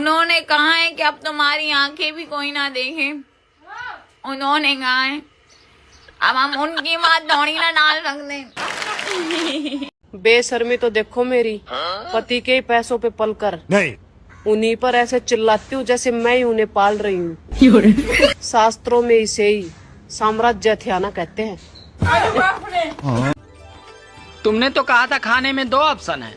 उन्होंने कहा है कि अब तुम्हारी आंखें भी कोई ना देखे। उन्होंने कहा है, अब हम उनकी बात थोड़ी ना डाल सकते। बेशर्मी तो देखो मेरी, पति के ही पैसों पे पलकर नहीं, उन्हीं पर ऐसे चिल्लाती हूँ जैसे मैं ही उन्हें पाल रही हूँ। शास्त्रों में इसे ही साम्राज्य हथियाना कहते हैं। तुमने तो कहा था खाने में 2 ऑप्शन है,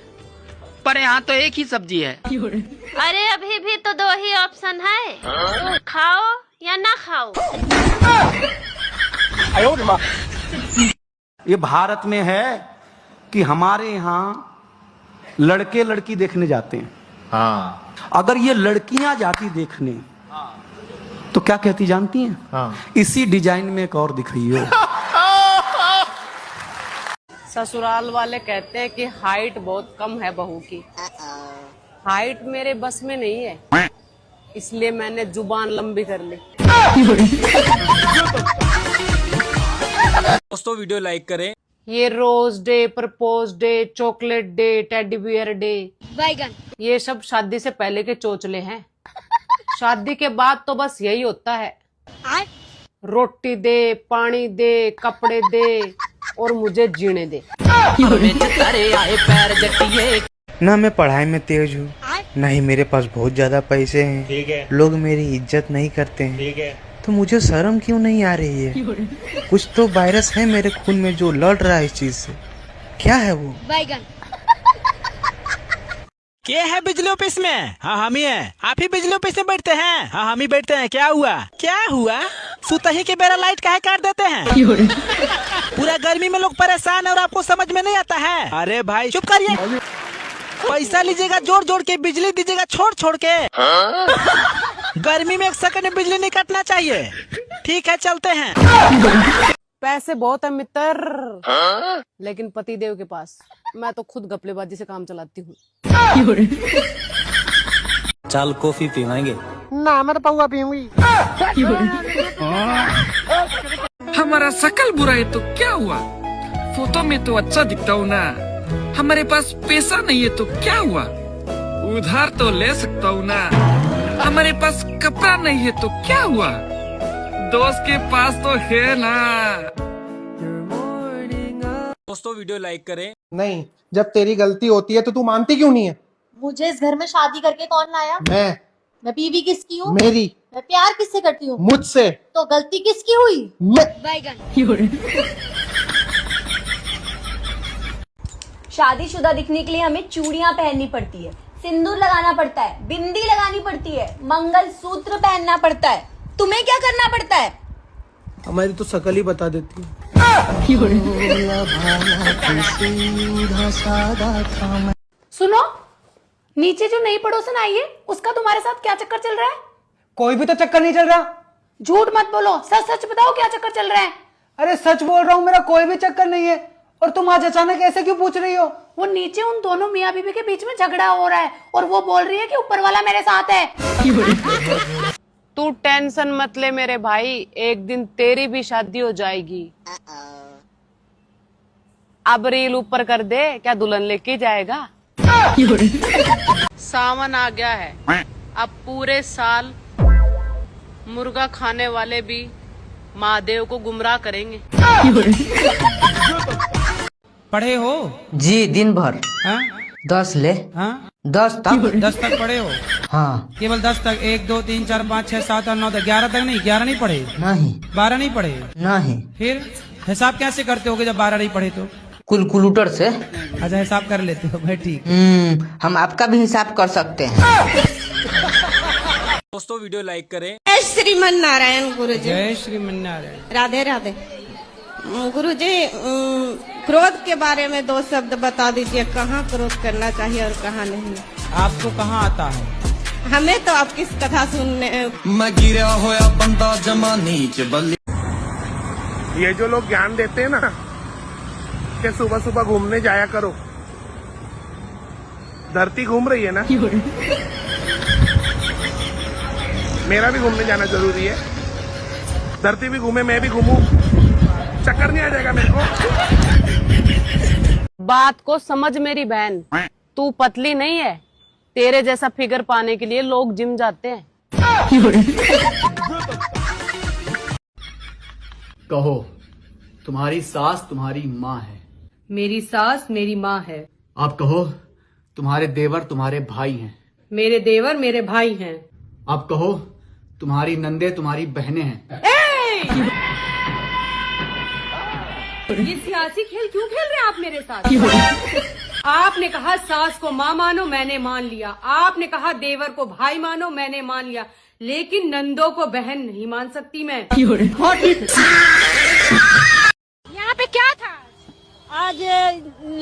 पर यहाँ तो एक ही सब्जी है। अरे अभी भी तो 2 ही ऑप्शन है, खाओ या ना खाओ। ये भारत में है कि हमारे यहाँ लड़के लड़की देखने जाते हैं। हाँ अगर ये लड़कियां जाती देखने तो क्या कहती जानती हैं? हाँ। इसी डिजाइन में एक और दिख रही हो। ससुराल वाले कहते हैं कि हाइट बहुत कम है बहू की। हाइट मेरे बस में नहीं है, इसलिए मैंने जुबान लंबी कर ली। दोस्तों वीडियो लाइक करें। ये rose day, propose day, chocolate day, teddy bear day, ये सब शादी से पहले के चोचले हैं। शादी के बाद तो बस यही होता है, रोटी दे, पानी दे, कपड़े दे और मुझे जीने दे। ना मैं पढ़ाई में तेज हूँ, ना ही मेरे पास बहुत ज्यादा पैसे हैं। ठीक है, लोग मेरी इज्जत नहीं करते हैं। ठीक है। तो मुझे शर्म क्यों नहीं आ रही है? कुछ तो वायरस है मेरे खून में जो लड़ रहा है इस चीज से। क्या है वो? क्या है बिजली ऑफिस में? हाँ हम ही हैं। आप ही बिजली ऑफिस में बैठते हैं? हाँ हम ही बैठते हैं। क्या हुआ? क्या हुआ? सुतही के बेरा लाइट काहे काट देते हैं? पूरा गर्मी में लोग परेशान है और आपको समझ में नहीं आता है? अरे भाई चुप करिए। पैसा लीजिएगा जोड़ जोड़ के, बिजली दीजिएगा छोड़ छोड़ के। गर्मी में 1 सेकंड में बिजली नहीं काटना चाहिए। ठीक है चलते हैं। पैसे बहुत है मित्र, लेकिन पति देव के पास मैं तो खुद घपलेबाजी से काम चलाती हूँ। चल कॉफी पीवाएंगे। ना मैं तो पाऊंगा पीऊंगी। हमारा शकल बुरा है तो क्या हुआ, फोटो में तो अच्छा दिखता हूँ ना। हमारे पास पैसा नहीं है तो क्या हुआ, उधार तो ले सकता हूँ ना। हमारे पास कपड़ा नहीं है तो क्या हुआ, दोस्त के पास तो है ना। दोस्तों वीडियो लाइक करें। नहीं, जब तेरी गलती होती है तो तू मानती क्यों नहीं है? मुझे इस घर में शादी करके कौन लाया? मैं बीवी किसकी हूँ? मेरी। मैं प्यार किससे करती हूँ? मुझसे। तो गलती किसकी हुई? शादीशुदा दिखने के लिए हमें चूड़ियां पहननी पड़ती है, सिंदूर लगाना पड़ता है, बिंदी लगानी पड़ती है, मंगलसूत्र पहनना पड़ता है। तुम्हें क्या करना पड़ता है? हमारी तो शकल ही बता देती है। सुनो, नीचे जो नई पड़ोसन आई है उसका तुम्हारे साथ क्या चक्कर चल रहा है? कोई भी तो चक्कर नहीं चल रहा। झूठ मत बोलो, सच सच बताओ क्या चक्कर चल रहा है? अरे सच बोल रहा हूँ, मेरा कोई भी चक्कर नहीं है। और तुम आज अचानक ऐसे क्यों पूछ रही हो? वो नीचे उन दोनों मियाँ बीवी के बीच में झगड़ा हो रहा है और वो बोल रही है कि ऊपर वाला मेरे साथ है। तू टेंशन मत ले मेरे भाई, एक दिन तेरी भी शादी हो जाएगी। अब रील ऊपर कर दे, क्या दुल्हन लेके जाएगा? सावन आ गया है, अब पूरे साल मुर्गा खाने वाले भी महादेव को गुमराह करेंगे। पढ़े हो? जी दिन भर। हाँ? 10 ले। हाँ? 10 तक। 10 तक पढ़े हो? हाँ। केवल 10 तक? 1 2 3 4 5 6 7 8 9 10 11 तक नहीं? 11 नहीं पढ़े? नहीं। 12 नहीं पढ़े? नहीं। फिर हिसाब कैसे करते होगे जब 12 नहीं पढ़े तो? कैलकुलेटर से। अच्छा हिसाब कर लेते हो भाई, ठीक। हम आपका भी हिसाब कर सकते हैं। दोस्तों वीडियो लाइक करें। जय श्रीमन नारायण गुरुजी। जय श्रीमन नारायण। राधे राधे। गुरुजी, क्रोध के बारे में 2 शब्द बता दीजिए, कहाँ क्रोध करना चाहिए और कहाँ नहीं? आपको कहाँ आता है? हमें तो आपकी कथा सुनने। मैं गिरा होया बंदा जमा नीच बल्ली। ये जो लोग ज्ञान देते हैं ना कि सुबह सुबह घूमने जाया करो, धरती घूम रही है ना, मेरा भी घूमने जाना जरूरी है। धरती भी घूमे, मैं भी घूमूं, चक्कर नहीं आ जाएगा मेरे को। बात को समझ मेरी बहन, तू पतली नहीं है, तेरे जैसा फिगर पाने के लिए लोग जिम जाते हैं। कहो, तुम्हारी सास तुम्हारी माँ है। मेरी सास मेरी माँ है। आप कहो, तुम्हारे देवर तुम्हारे भाई हैं। मेरे देवर मेरे भाई हैं। आप कहो, तुम्हारी नंदे तुम्हारी बहनें हैं। ये सियासी खेल क्यों खेल रहे हैं आप मेरे साथ? आपने कहा सास को माँ मानो, मैंने मान लिया। आपने कहा देवर को भाई मानो, मैंने मान लिया। लेकिन नंदों को बहन नहीं मान सकती मैं। यहाँ पे क्या था? आज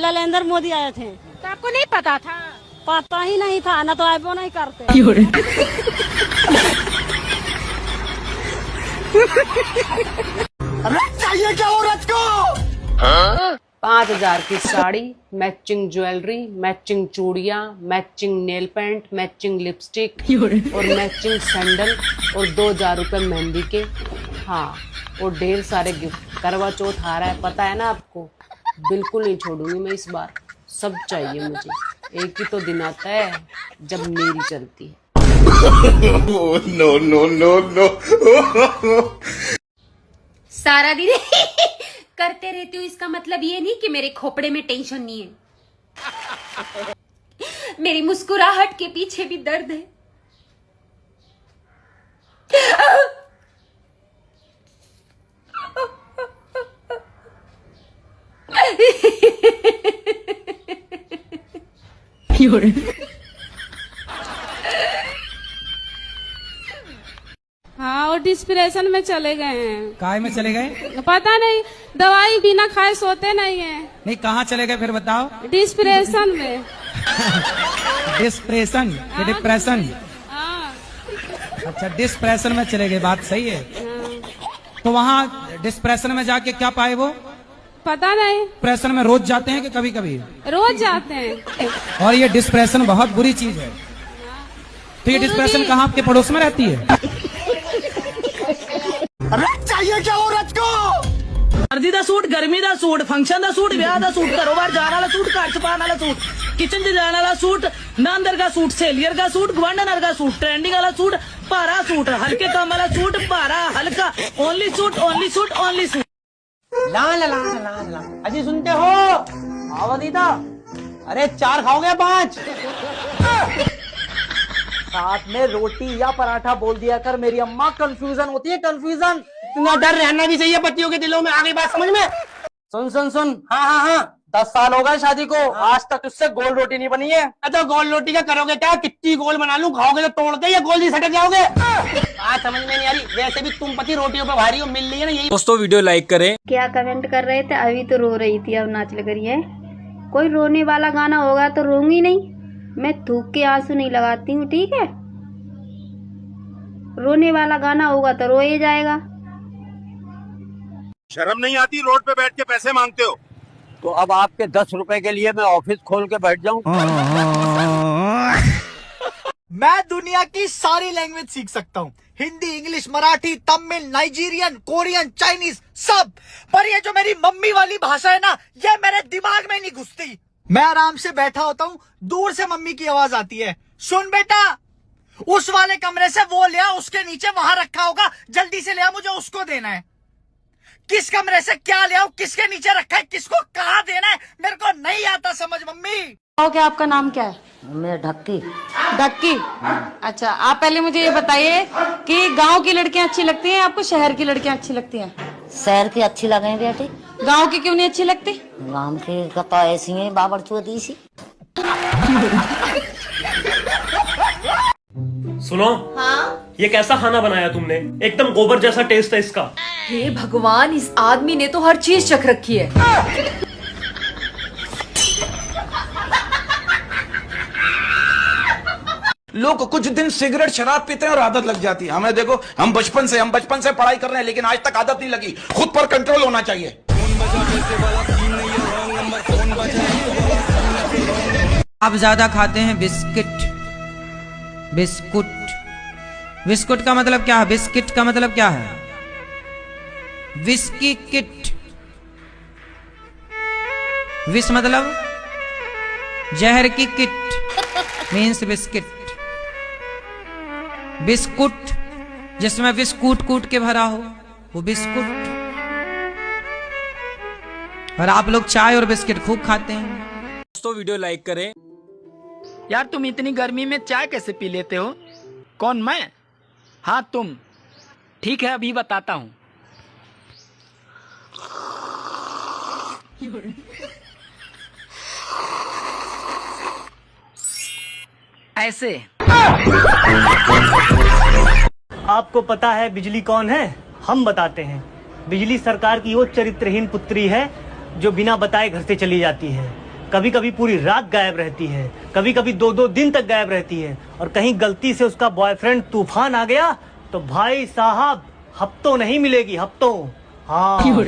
नरेंद्र मोदी आए थे। तो आपको नहीं पता था? पता ही नहीं था, ना तो आईबो नहीं करते। 5,000 की साड़ी, मैचिंग ज्वेलरी, मैचिंग चूड़ियाँ, matching nail paint, matching lipstick और मैचिंग सैंडल और 2,000 रुपए मेहंदी के। हाँ, और ढेर सारे गिफ्ट। करवा चौथ आ रहा है, पता है ना आपको। बिल्कुल नहीं छोड़ूंगी मैं इस बार। सब चाहिए मुझे। एक ही तो दिन आता है जब मेरी चलती है। No no no no. सारा दिन करते रहती हूँ, इसका मतलब ये नहीं कि मेरे खोपड़े में टेंशन नहीं है। मेरी मुस्कुराहट के पीछे भी दर्द है। हाँ, और डिस्प्रेशन में चले गए हैं। काय में चले गए? पता नहीं, दवाई बिना खाए सोते नहीं है। नहीं, कहाँ चले गए फिर बताओ? डिस्प्रेशन में। डिस्प्रेशन या डिप्रेशन? हाँ। अच्छा, डिस्प्रेशन में चले गए, बात सही है। तो वहाँ डिस्प्रेशन में जाके क्या पाए वो? पता नहीं। डिप्रेशन में रोज जाते हैं कि कभी कभी? रोज जाते हैं। और ये डिस्प्रेशन बहुत बुरी चीज है। तो ये डिस्प्रेशन कहाँ आपके पड़ोस में रहती है? चाहिए क्या औरत को? सर्दी दा सूट, गर्मी दा सूट, फंक्शन दा सूट, ब्याह दा सूट, कारोबार जाने वाला सूट, घर छुपाने वाला सूट, किचन च जाने वाला सूट, नांदर का सूट, सेलियर का सूट, गवांडनर का सूट, ट्रेंडिंग वाला सूट, भारा सूट, हल्के काम वाला सूट, भारा हल्का, only suit, only suit, only suit. ला ला ला ला ला। अजी सुनते हो? आओ दीदा। अरे 4 खाओगे 5? साथ में रोटी या पराठा बोल दिया कर, मेरी अम्मा कंफ्यूजन होती है, कंफ्यूजन। इतना डर रहना भी चाहिए बच्चियों के दिलों में। आ गई बात समझ में? सुन सुन सुन। हाँ हाँ हाँ, 10 साल हो गए शादी को, आज तक उससे गोल रोटी नहीं बनी है। तो गोल रोटी का करोगे क्या? कितनी गोल बना लूं, खाओगे तो तोड़ के या गोल जी सटक जाओगे? बात समझ में नहीं आ रही। वैसे भी तुम पति रोटियों पे भारी हो, मिल रही है ना। यही दोस्तों, वीडियो लाइक करें। क्या कमेंट कर रहे थे? अभी तो रो रही थी, अब नाच लग रही है। कोई रोने वाला गाना होगा तो रोऊंगी नहीं। मैं थूक के आंसू नहीं लगाती हूँ, ठीक है? रोने वाला गाना होगा तो रोया जाएगा। शर्म नहीं आती? रोड पे बैठ के पैसे मांगते हो। तो अब आपके 10 रुपए के लिए मैं ऑफिस खोल के बैठ जाऊं? मैं दुनिया की सारी लैंग्वेज सीख सकता हूँ। Hindi, English, Marathi, Tamil, Nigerian, Korean, Chinese, सब। पर ये जो मेरी मम्मी वाली भाषा है ना, ये मेरे दिमाग में नहीं घुसती। मैं आराम से बैठा होता हूँ, दूर से मम्मी की आवाज आती है, सुन बेटा, उस वाले कमरे से वो ले आ, उसके नीचे वहां रखा होगा, जल्दी से ले आ, मुझे उसको देना है। किस कमरे से क्या ले आओ, किसके नीचे रखा है, किसको कहाँ देना है, मेरे को नहीं आता समझ। मम्मी, क्या आपका नाम क्या है? मैं ढक्की। ढक्की? अच्छा, आप पहले मुझे ये बताइए कि गांव की लड़कियां अच्छी लगती हैं आपको, शहर की लड़कियां अच्छी लगती हैं? शहर की अच्छी लगे बेटी। गांव की क्यों नहीं अच्छी लगती? गांव की तो ऐसी है बाबर चौधरी सी। सुनो। हाँ? ये कैसा खाना बनाया तुमने? एकदम गोबर जैसा टेस्ट है इसका। हे भगवान, इस आदमी ने तो हर चीज चख रखी है। लोग कुछ दिन सिगरेट शराब पीते हैं और आदत लग जाती है। हमें देखो, हम बचपन से पढ़ाई कर रहे हैं, लेकिन आज तक आदत नहीं लगी। खुद पर कंट्रोल होना चाहिए। आप ज्यादा खाते हैं बिस्किट। बिस्कुट, बिस्कुट का मतलब क्या है? बिस्किट का मतलब क्या है? Whisky kit. विष मतलब जहर की किट। Means biscuit. बिस्कुट जिसमें विष कूट कूट के भरा हो वो बिस्कुट। और आप लोग चाय और बिस्किट खूब खाते हैं। दोस्तों वीडियो लाइक करें। यार तुम इतनी गर्मी में चाय कैसे पी लेते हो? कौन, मैं? हाँ तुम। ठीक है अभी बताता हूँ। ऐसे। आपको पता है बिजली कौन है? हम बताते हैं। बिजली सरकार की वो चरित्रहीन पुत्री है जो बिना बताए घर से चली जाती है। कभी कभी पूरी रात गायब रहती है, कभी कभी 2-2 दिन तक गायब रहती है। और कहीं गलती से उसका बॉयफ्रेंड तूफान आ गया तो भाई साहब हफ्तों नहीं मिलेगी, हफ्तों। हाँ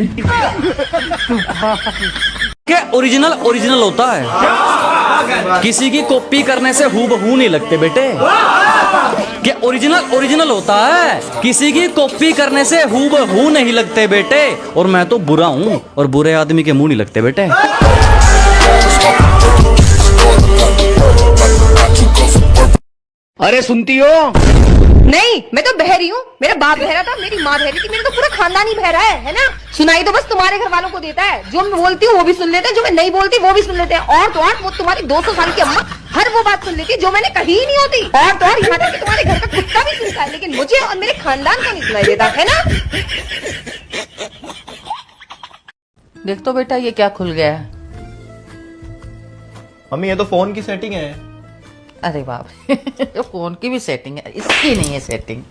के ओरिजिनल होता है, किसी की कॉपी करने से हूबहू नहीं लगते बेटे। के ओरिजिनल होता है, किसी की कॉपी करने से हूबहू नहीं लगते बेटे। और मैं तो बुरा हूँ और बुरे आदमी के मुंह नहीं लगते बेटे। अरे सुनती हो? नहीं, मैं तो बहरी हूँ। मेरा बाप बहरा था, मेरी माँ बहरी थी, मेरा तो पूरा खानदान ही बहरा है ना। सुनाई तो बस तुम्हारे घर वालों को देता है। जो मैं बोलती हूँ वो भी सुन लेते हैं, जो मैं नहीं बोलती वो भी सुन लेते हैं। और तो और वो तुम्हारी 200 साल की अम्मा हर वो बात सुन लेती है जो मैंने कही ही नहीं होती। और तो और यहाँ तक कि तुम्हारे घर का कुत्ता भी सुनता है, लेकिन मुझे और मेरे खानदान को नहीं सुनाई देता, है ना। देख तो बेटा ये क्या खुल गया है। मम्मी ये तो फोन की सेटिंग है। अरे बाप रे, फोन की भी सेटिंग है, इसकी नहीं है सेटिंग।